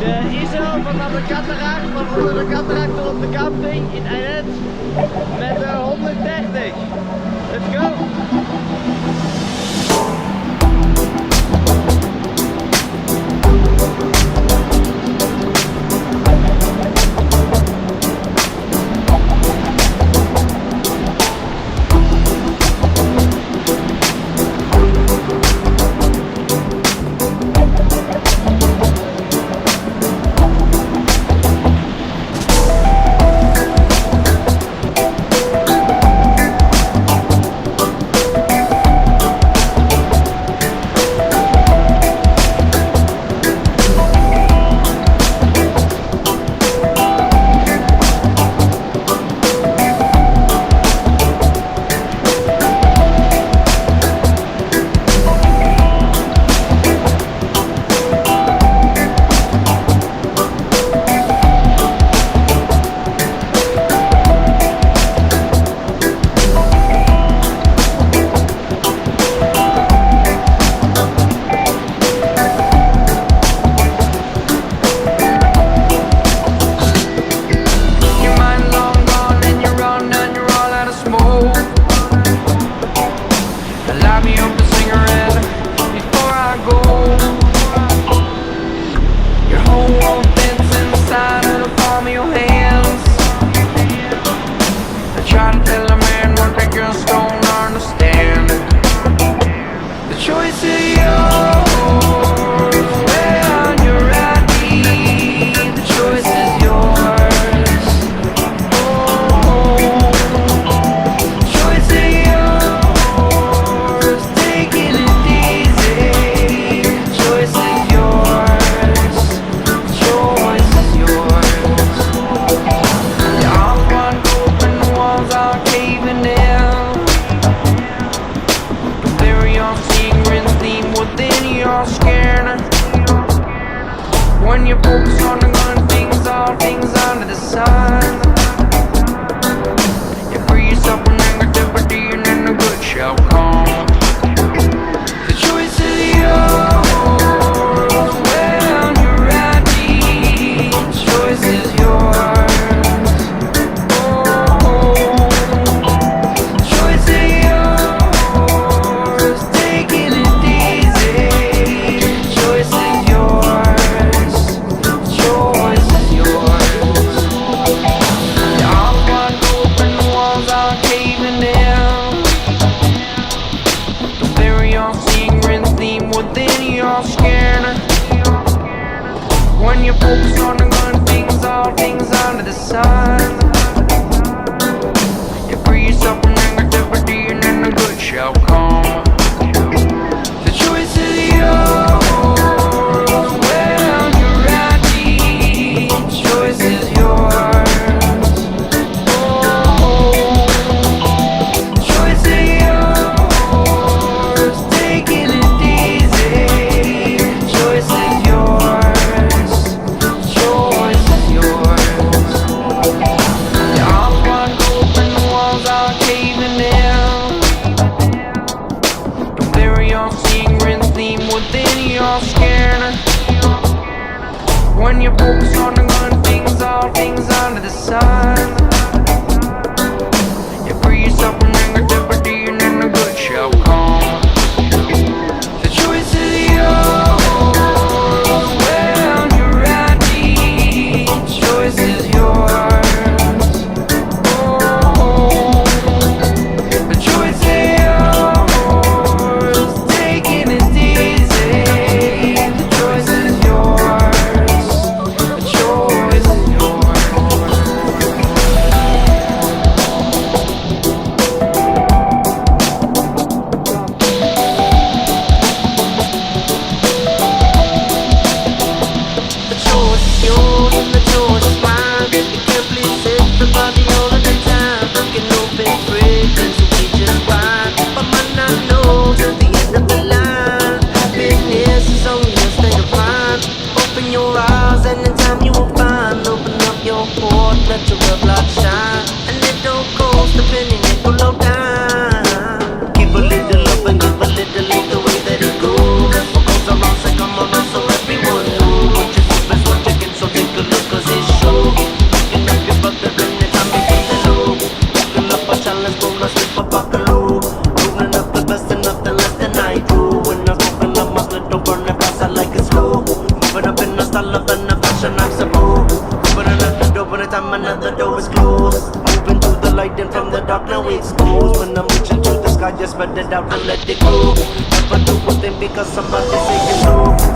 De Isel vanaf de Cataract, van onder de Cataract tot op de camping in Ainet met de 130. Let's go! When you focus on the good things, all things under the sun, you free yourself from negativity and then the good shall come. The choice is yours, when you're ready. The choice is yours. Oh, the choice is yours, taking it easy. The choice is yours. When you focus on the good things, all things under the sun, you free yourself from negativity and then the good shall come. The choice is yours, when you're ready. The choice is yours. Oh, the choice is yours, taking it easy. The choice is yours. Open up in the style of an passion, I'm supposed. Open another door, by the time another door is closed. Moving to the light and from the dark now it's exposed. When I'm reaching to the sky, just spread it out and let it go. Never do a thing because somebody say it's no.